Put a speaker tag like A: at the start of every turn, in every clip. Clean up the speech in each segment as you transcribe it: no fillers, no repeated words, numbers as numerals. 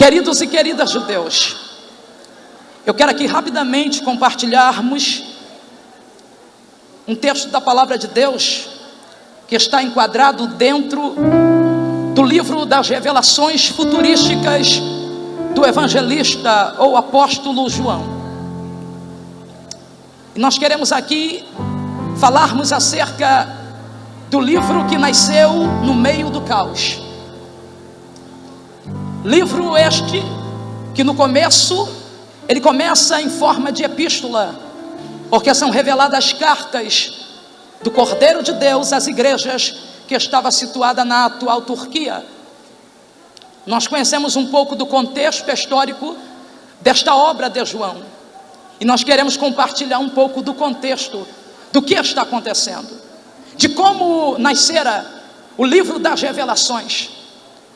A: Queridos e queridas de Deus, eu quero aqui rapidamente compartilharmos um texto da palavra de Deus que está enquadrado dentro do livro das revelações futurísticas do evangelista ou apóstolo João. E nós queremos aqui falarmos acerca do livro que nasceu no meio do caos. Livro este que no começo ele começa em forma de epístola, porque são reveladas cartas do Cordeiro de Deus às igrejas que estava situada na atual Turquia. Nós conhecemos um pouco do contexto histórico desta obra de João, e nós queremos compartilhar um pouco do contexto do que está acontecendo, de como nascera o livro das revelações,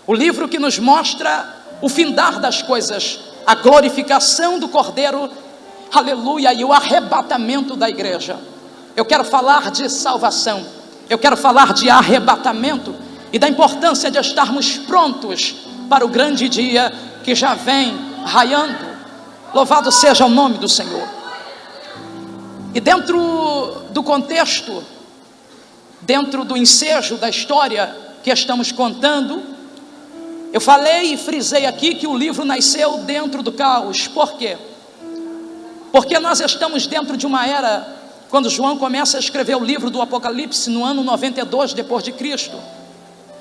A: o livro que nos mostra o findar das coisas, a glorificação do Cordeiro, aleluia, e o arrebatamento da igreja. Eu quero falar de salvação, eu quero falar de arrebatamento e da importância de estarmos prontos para o grande dia que já vem raiando. Louvado seja o nome do Senhor. E dentro do contexto, dentro do ensejo da história que estamos contando, eu falei e frisei aqui que o livro nasceu dentro do caos. Por quê? Porque nós estamos dentro de uma era, quando João começa a escrever o livro do Apocalipse no ano 92 depois de Cristo,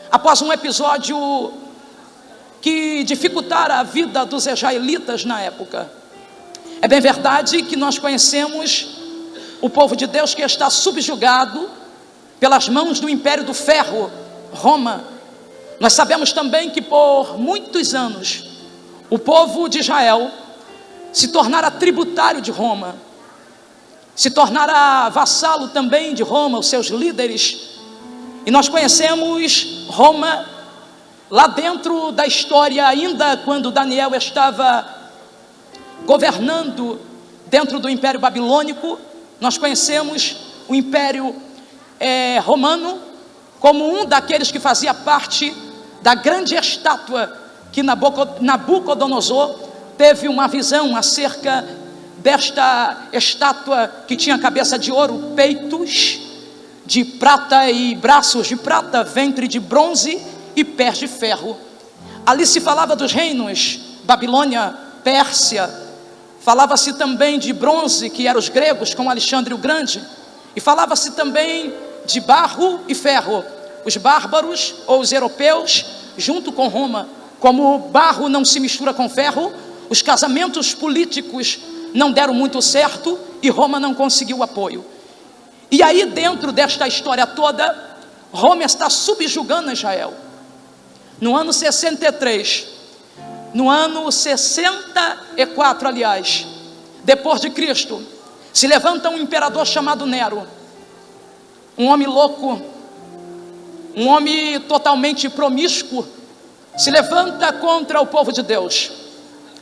A: após um episódio que dificultara a vida dos israelitas na época. É bem verdade que nós conhecemos o povo de Deus que está subjugado pelas mãos do império do ferro, Roma. Nós sabemos também que por muitos anos o povo de Israel se tornara tributário de Roma, se tornara vassalo também de Roma, os seus líderes. E nós conhecemos Roma lá dentro da história, ainda quando Daniel estava governando dentro do Império Babilônico. Nós conhecemos o Império Romano como um daqueles que fazia parte da grande estátua que Nabucodonosor teve uma visão acerca desta estátua que tinha cabeça de ouro, peitos de prata e braços de prata, ventre de bronze e pés de ferro. Ali se falava dos reinos Babilônia, Pérsia, falava-se também de bronze, que eram os gregos com Alexandre o Grande, e falava-se também de barro e ferro, os bárbaros ou os europeus junto com Roma. Como o barro não se mistura com ferro, os casamentos políticos não deram muito certo e Roma não conseguiu apoio. E aí, dentro desta história toda, Roma está subjugando Israel. No ano 63, no ano 64, aliás, depois de Cristo, se levanta um imperador chamado Nero, um homem louco, um homem totalmente promíscuo, se levanta contra o povo de Deus.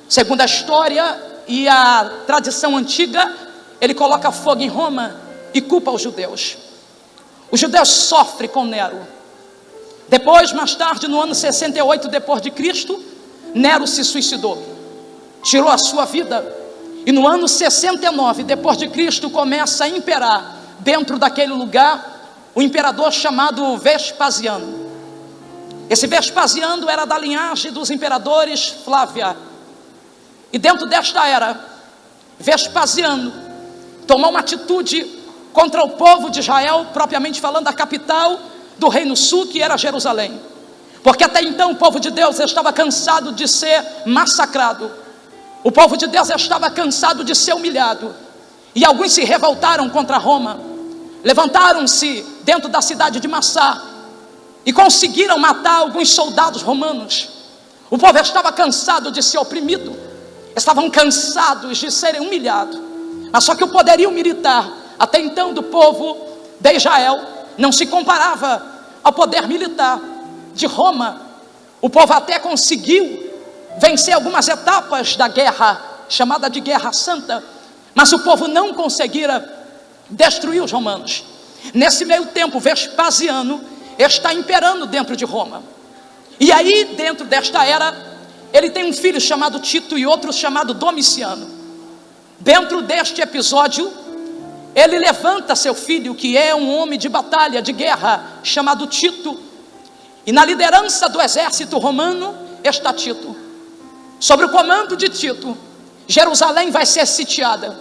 A: Segundo a história e a tradição antiga, ele coloca fogo em Roma e culpa os judeus. Os judeus sofrem com Nero. Depois, mais tarde, no ano 68 depois de Cristo, Nero se suicidou, tirou a sua vida. E no ano 69 depois de Cristo começa a imperar dentro daquele lugar o imperador chamado Vespasiano. Esse Vespasiano era da linhagem dos imperadores Flávia. E dentro desta era, Vespasiano tomou uma atitude contra o povo de Israel, propriamente falando, a capital do reino sul, que era Jerusalém. Porque até então o povo de Deus estava cansado de ser massacrado, o povo de Deus estava cansado de ser humilhado, e alguns se revoltaram contra Roma, levantaram-se dentro da cidade de Massá e conseguiram matar alguns soldados romanos. O povo estava cansado de ser oprimido, estavam cansados de serem humilhados. Mas só que o poderio militar até então do povo de Israel não se comparava ao poder militar de Roma. O povo até conseguiu vencer algumas etapas da guerra, chamada de Guerra Santa, mas o povo não conseguira destruir os romanos. Nesse meio tempo, Vespasiano está imperando dentro de Roma. E aí, dentro desta era, ele tem um filho chamado Tito e outro chamado Domiciano. Dentro deste episódio, ele levanta seu filho, que é um homem de batalha, de guerra, chamado Tito. E na liderança do exército romano está Tito. Sobre o comando de Tito, Jerusalém vai ser sitiada.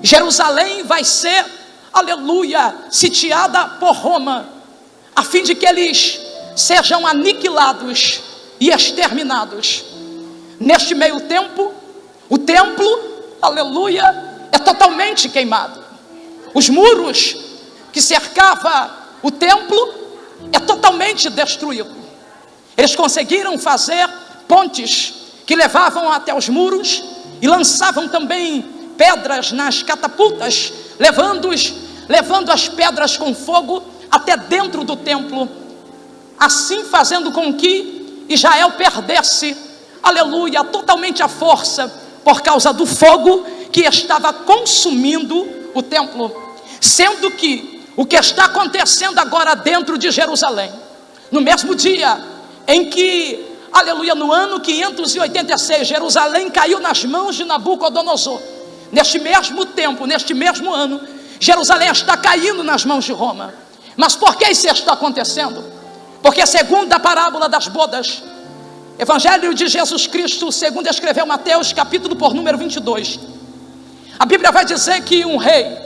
A: Jerusalém vai ser, aleluia, sitiada por Roma, a fim de que eles sejam aniquilados e exterminados. Neste meio tempo, o templo, aleluia, é totalmente queimado. Os muros que cercavam o templo é totalmente destruído. Eles conseguiram fazer pontes que levavam até os muros e lançavam também pedras nas catapultas, levando as pedras com fogo até dentro do templo, assim fazendo com que Israel perdesse, aleluia, totalmente a força, por causa do fogo que estava consumindo o templo. Sendo que o que está acontecendo agora dentro de Jerusalém, no mesmo dia em que, aleluia, no ano 586, Jerusalém caiu nas mãos de Nabucodonosor, neste mesmo tempo, neste mesmo ano, Jerusalém está caindo nas mãos de Roma. Mas por que isso está acontecendo? Porque segundo a parábola das bodas, Evangelho de Jesus Cristo, segundo escreveu Mateus, capítulo por número 22, a Bíblia vai dizer que um rei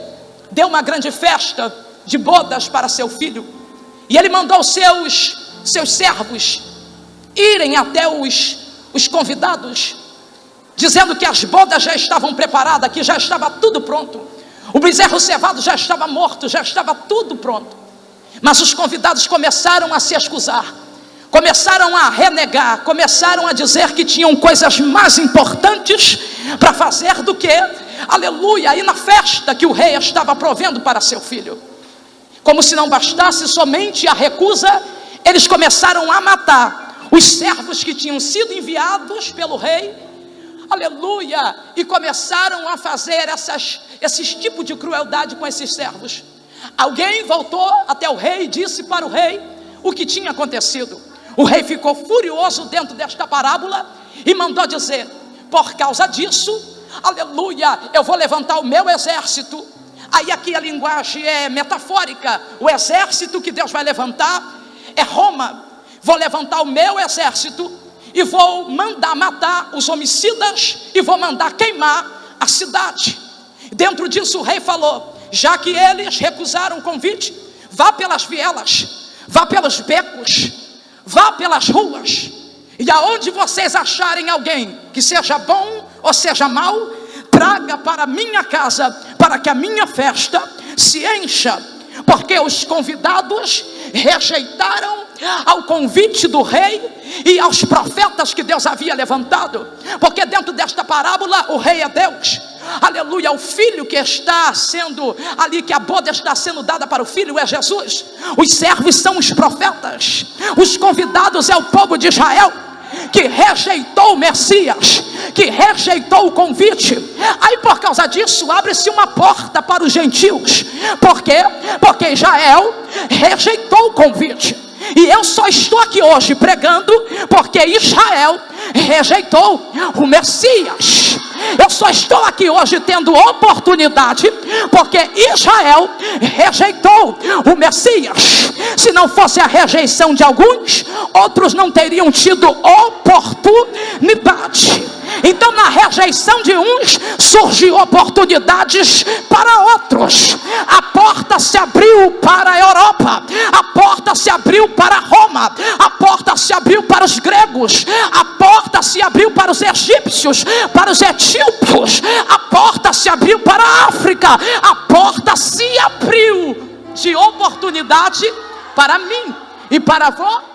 A: deu uma grande festa de bodas para seu filho, e ele mandou seus servos irem até os convidados, dizendo que as bodas já estavam preparadas, que já estava tudo pronto, o bezerro cevado já estava morto, já estava tudo pronto. Mas os convidados começaram a se excusar, começaram a renegar, começaram a dizer que tinham coisas mais importantes para fazer do que, aleluia, ir na festa que o rei estava provendo para seu filho. Como se não bastasse somente a recusa, eles começaram a matar os servos que tinham sido enviados pelo rei, aleluia, e começaram a fazer esses tipos de crueldade com esses servos. Alguém voltou até o rei e disse para o rei o que tinha acontecido. O rei ficou furioso dentro desta parábola e mandou dizer: por causa disso, aleluia, eu vou levantar o meu exército. Aí aqui a linguagem é metafórica. O exército que Deus vai levantar é Roma. Vou levantar o meu exército e vou mandar matar os homicidas e vou mandar queimar a cidade. Dentro disso o rei falou: já que eles recusaram o convite, vá pelas vielas, vá pelos becos, vá pelas ruas, e aonde vocês acharem alguém que seja bom ou seja mau, traga para minha casa, para que a minha festa se encha, porque os convidados rejeitaram ao convite do rei e aos profetas que Deus havia levantado. Porque dentro desta parábola o rei é Deus, aleluia, o filho que está sendo ali, que a boda está sendo dada para o filho é Jesus, os servos são os profetas, os convidados é o povo de Israel, que rejeitou o Messias, que rejeitou o convite. Aí por causa disso abre-se uma porta para os gentios. Por quê? Porque Israel rejeitou o convite. E eu só estou aqui hoje pregando porque Israel rejeitou o Messias. Eu só estou aqui hoje tendo oportunidade porque Israel rejeitou o Messias. Se não fosse a rejeição de alguns, outros não teriam tido oportunidade. Então na rejeição de uns surgiu oportunidades para outros. A porta se abriu para a Europa, a porta se abriu para Roma, a porta se abriu para os gregos, a porta se abriu para os egípcios, para os etíopes, a porta se abriu para a África, a porta se abriu de oportunidade para mim e para você.